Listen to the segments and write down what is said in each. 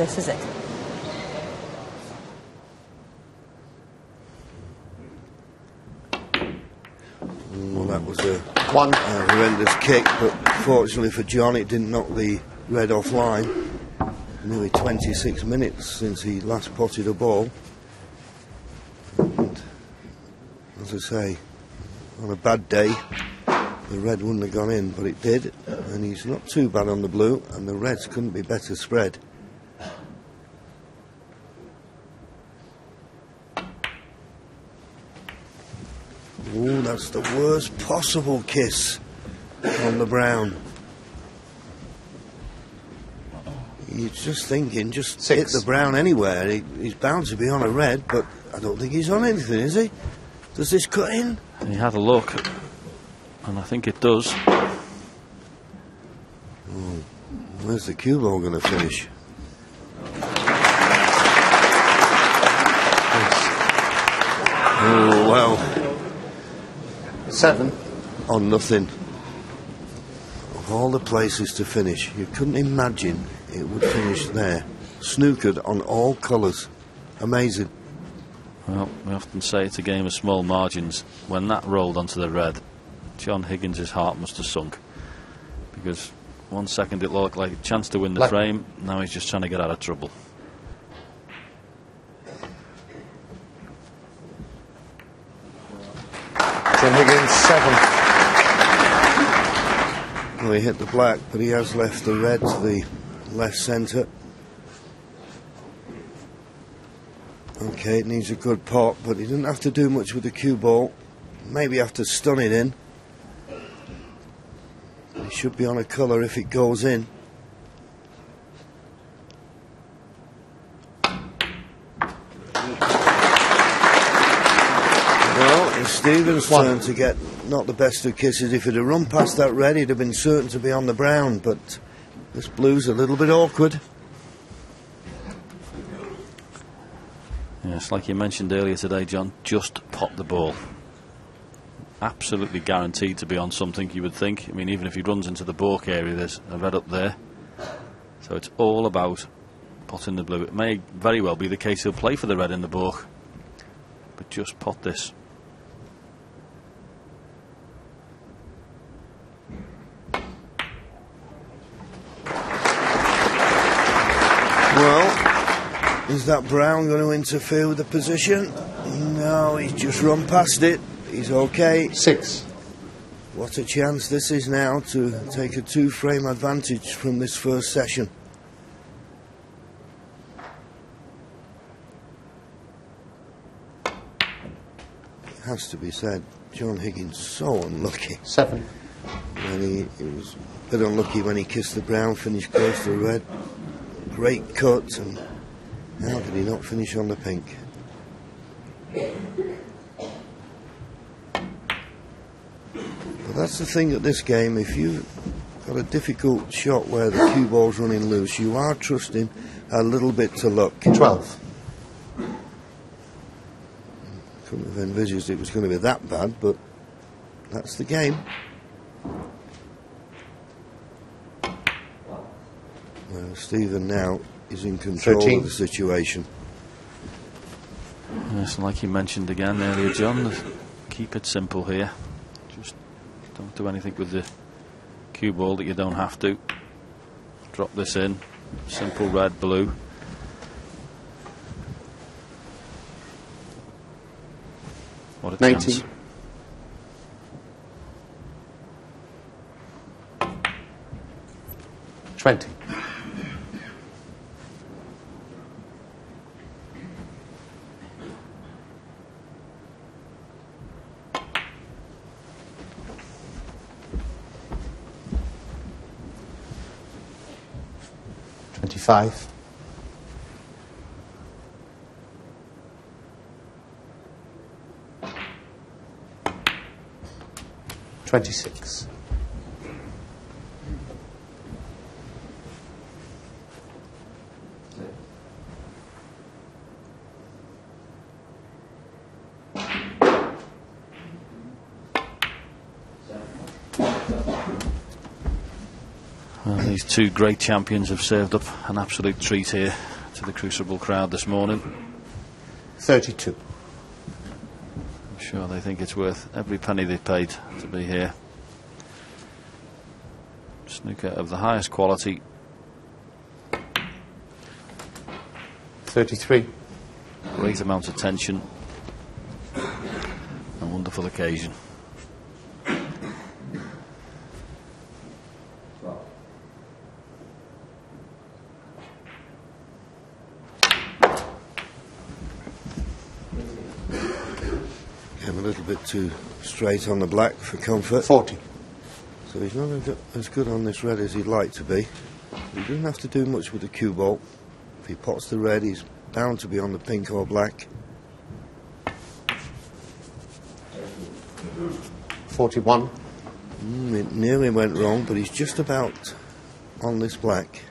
this, is it? Well, that was a horrendous kick, but fortunately for John, it didn't knock the red offline. Nearly 26 minutes since he last potted a ball. And, as I say, on a bad day, the red wouldn't have gone in, but it did. And he's not too bad on the blue, and the reds couldn't be better spread. Oh, that's the worst possible kiss on the brown. He's just thinking, just hit the brown anywhere. He's bound to be on a red, but I don't think he's on anything, is he? Does this cut in? He had a look, and I think it does. Oh, where's the cue ball going to finish? Oh, well. 7. On nothing. Of all the places to finish, you couldn't imagine it would finish there. Snookered on all colours. Amazing. Well, we often say it's a game of small margins. When that rolled onto the red, John Higgins' heart must have sunk. Because 1 second it looked like a chance to win the frame, now he's just trying to get out of trouble. John Higgins, 7. Well, he hit the black, but he has left the red to the left centre. Okay, it needs a good pot, but he didn't have to do much with the cue ball. Maybe have to stun it in. He should be on a colour if it goes in. Well, it's Stephen's turn to get not the best of kisses. If he'd have run past that red, he'd have been certain to be on the brown, but this blue's a little bit awkward. Yes, like you mentioned earlier today, John, just pot the ball. Absolutely guaranteed to be on something, you would think. I mean, even if he runs into the balk area, there's a red up there. So it's all about potting the blue. It may very well be the case he'll play for the red in the balk, but just pot this. Well, is that brown going to interfere with the position? No, he's just run past it. He's okay. 6. What a chance this is now to take a 2-frame advantage from this first session. It has to be said, John Higgins so unlucky. 7. And he was a bit unlucky when he kissed the brown, finished close to the red. Great cut, and how did he not finish on the pink? But that's the thing at this game, if you've got a difficult shot where the cue ball's running loose, you are trusting a little bit to luck. 12. Couldn't have envisaged it was going to be that bad, but that's the game. Well, Stephen now is in control 13. of the situation. Yes, like you mentioned again earlier, John, keep it simple here. Just don't do anything with the cue ball that you don't have to. Drop this in, simple red, blue. What a 19. chance. $20. $25. $26. These two great champions have served up an absolute treat here to the Crucible crowd this morning. 32. I'm sure they think it's worth every penny they've paid to be here. Snooker of the highest quality. 33. Great amount of tension. A wonderful occasion. Came a little bit too straight on the black for comfort. 40. So he's not as good on this red as he'd like to be. He doesn't have to do much with the cue ball. If he pots the red, he's bound to be on the pink or black. 41. It nearly went wrong, but he's just about on this black.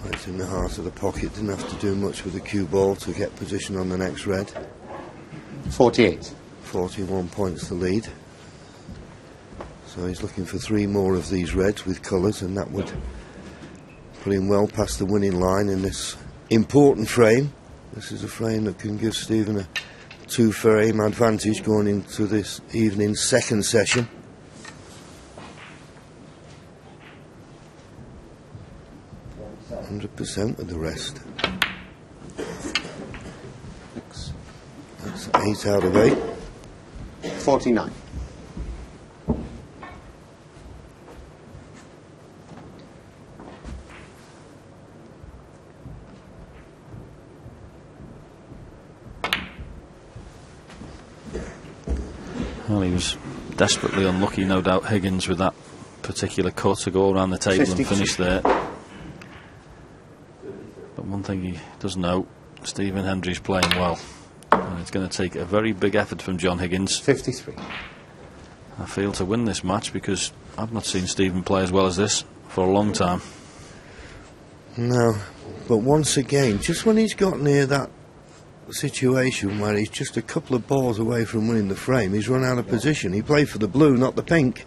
Right in the heart of the pocket, didn't have to do much with the cue ball to get position on the next red. 48. 41 points the lead. So he's looking for 3 more of these reds with colours, and that would put him well past the winning line in this important frame. This is a frame that can give Stephen a 2-frame advantage going into this evening's second session. %, with the rest. That's 8 out of 8. 49. Well, he was desperately unlucky, no doubt, Higgins, with that particular cut to go around the table 52. and finish there. But one thing he does know, Stephen Hendry's playing well, and it's going to take a very big effort from John Higgins, 53. I feel, to win this match, because I've not seen Stephen play as well as this for a long time. No, but once again, just when he's got near that situation where he's just a couple of balls away from winning the frame, he's run out of position. He played for the blue, not the pink.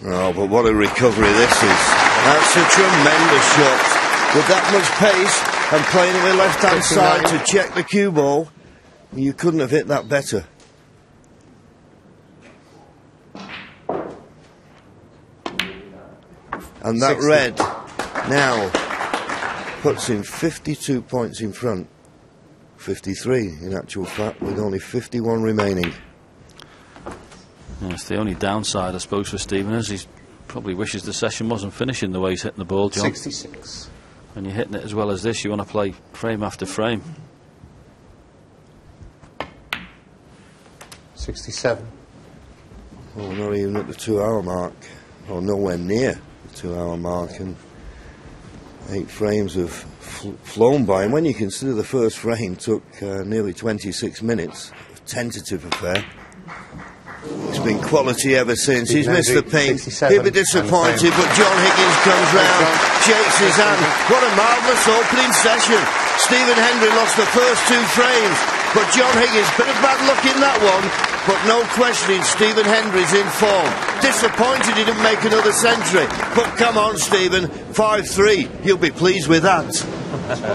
Oh, but what a recovery this is. That's a tremendous shot. With that much pace and playing it with left-hand side to check the cue ball, you couldn't have hit that better. And that 60. red now puts him 52 points in front. 53 in actual fact, with only 51 remaining. It's the only downside, I suppose, for Stephen, is he probably wishes the session wasn't finishing the way he's hitting the ball, John. 66. When you're hitting it as well as this, you want to play frame after frame. 67. Oh, not even at the 2-hour mark, or nowhere near the 2-hour mark, and 8 frames have flown by. And when you consider the first frame took nearly 26 minutes, a tentative affair. It's been quality ever since. He's missed the pink. He'll be disappointed, but John Higgins comes round, shakes his hand. What a marvellous opening session. Stephen Hendry lost the first 2 frames, but John Higgins, bit of bad luck in that one, but no questioning Stephen Hendry's in form. Disappointed he didn't make another century, but come on, Stephen, 5-3. You'll be pleased with that.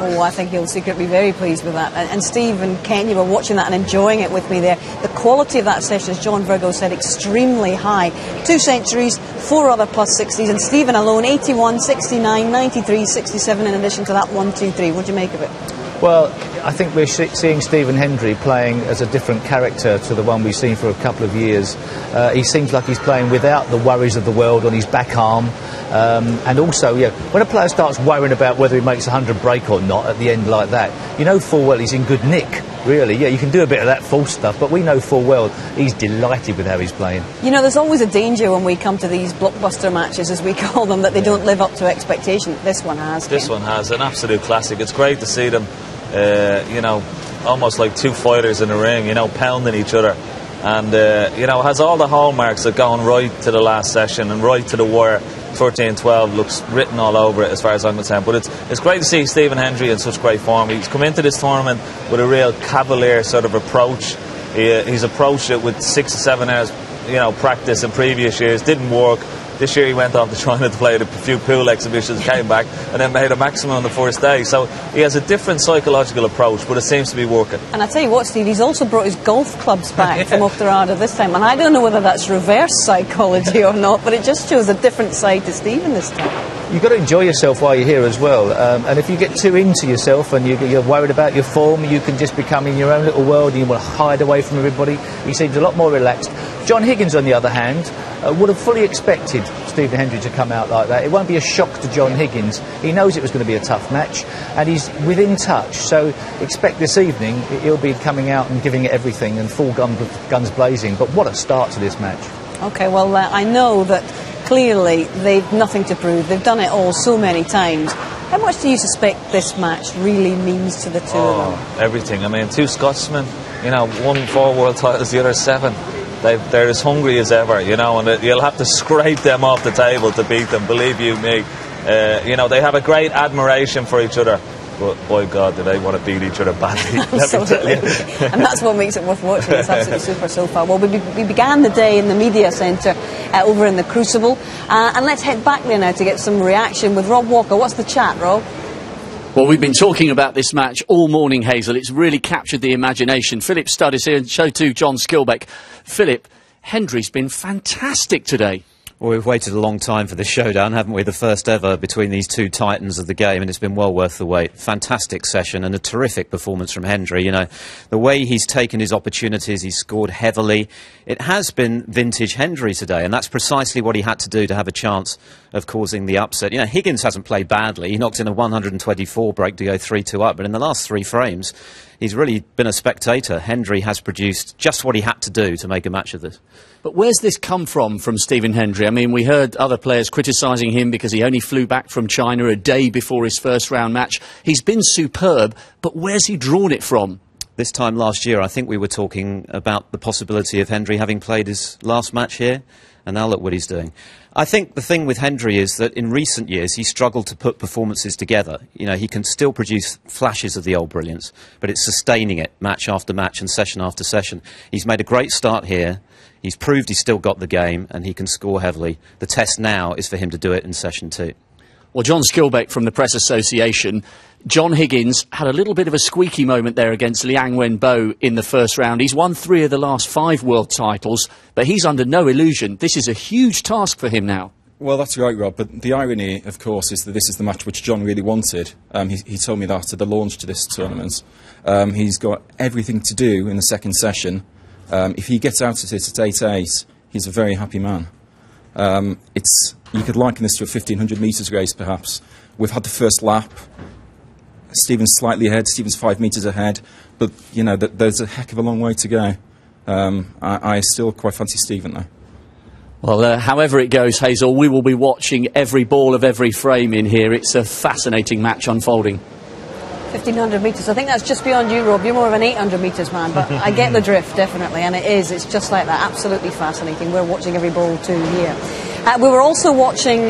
Oh, I think he'll secretly be very pleased with that. And Steve and Ken, you were watching that and enjoying it with me there. The quality of that session, as John Virgo said, extremely high. 2 centuries, 4 other plus 60s, and Stephen alone, 81, 69, 93, 67, in addition to that 1, 2, 3. What do you make of it? Well, I think we're seeing Stephen Hendry playing as a different character to the one we've seen for a couple of years. He seems like he's playing without the worries of the world on his back arm. And also, yeah, when a player starts worrying about whether he makes a 100 break or not at the end like that, you know full well he's in good nick, really. Yeah, you can do a bit of that false stuff, but we know full well he's delighted with how he's playing. You know, there's always a danger when we come to these blockbuster matches, as we call them, that they don't live up to expectation. This one has. This one has, an absolute classic. It's great to see them, you know, almost like 2 fighters in the ring, you know, pounding each other. And, you know, has all the hallmarks of going right to the last session and right to the wire. 13-12 looks written all over it as far as I'm concerned. But it's great to see Stephen Hendry in such great form. He's come into this tournament with a real cavalier sort of approach. He's approached it with 6 or 7 hours, practice in previous years. Didn't work. This year he went on to trying to play a few pool exhibitions, came back, and then made a maximum on the first day. So he has a different psychological approach, but it seems to be working. And I tell you what, Steve, he's also brought his golf clubs back from up the Rada this time. And I don't know whether that's reverse psychology or not, but it just shows a different side to Stephen this time. You've got to enjoy yourself while you're here as well. And if you get too into yourself and you're worried about your form, you can just become in your own little world and you want to hide away from everybody. He seems a lot more relaxed. John Higgins, on the other hand, would have fully expected Stephen Hendry to come out like that. It won't be a shock to John Higgins. He knows it was going to be a tough match and he's within touch. So expect this evening he'll be coming out and giving it everything and full guns blazing. But what a start to this match. OK, well, I know that clearly they've nothing to prove. They've done it all so many times. How much do you suspect this match really means to the two of them? Everything. I mean, 2 Scotsmen, one 4 world titles, the other 7. They're as hungry as ever, and you'll have to scrape them off the table to beat them, believe you me. They have a great admiration for each other. But, boy, God, do they want to beat each other badly, let me tell you. And that's what makes it worth watching. It's absolutely super so far. Well, we began the day in the media centre over in the Crucible. And let's head back there now to get some reaction with Rob Walker. What's the chat, Rob? Well, we've been talking about this match all morning, Hazel. It's really captured the imagination. Philip Studd is here, and so too John Skilbeck. Philip, Hendry's been fantastic today. Well, we've waited a long time for this showdown, haven't we? The first ever between these 2 titans of the game, and it's been well worth the wait. Fantastic session and a terrific performance from Hendry. The way he's taken his opportunities, he's scored heavily. It has been vintage Hendry today, and that's precisely what he had to do to have a chance of causing the upset. Higgins hasn't played badly. He knocked in a 124 break to go 3-2 up, but in the last 3 frames, he's really been a spectator. Hendry has produced just what he had to do to make a match of this. But where's this come from Stephen Hendry? I mean, we heard other players criticising him because he only flew back from China a day before his first round match. He's been superb, but where's he drawn it from? This time last year, I think we were talking about the possibility of Hendry having played his last match here, and now look what he's doing. I think the thing with Hendry is that in recent years he struggled to put performances together. He can still produce flashes of the old brilliance, but it's sustaining it match after match and session after session. He's made a great start here. He's proved he's still got the game and he can score heavily. The test now is for him to do it in session 2. Well, John Skilbeck from the Press Association. John Higgins had a little bit of a squeaky moment there against Liang Wenbo in the first round. He's won 3 of the last 5 world titles, but he's under no illusion. This is a huge task for him now. Well, that's right, Rob, but the irony, of course, is that this is the match which John really wanted. He told me that at the launch to this tournament. He's got everything to do in the second session. If he gets out of it at 8-8, he's a very happy man. You could liken this to a 1,500 metres race, perhaps. We've had the first lap. Stephen's slightly ahead, Stephen's 5 metres ahead, but, there's a heck of a long way to go. I still quite fancy Stephen, though. Well, however it goes, Hazel, we will be watching every ball of every frame in here. It's a fascinating match unfolding. 1,500 metres. I think that's just beyond you, Rob. You're more of an 800 metres man, but I get the drift, definitely, and it's just like that. Absolutely fascinating. We're watching every ball too here. We were also watching...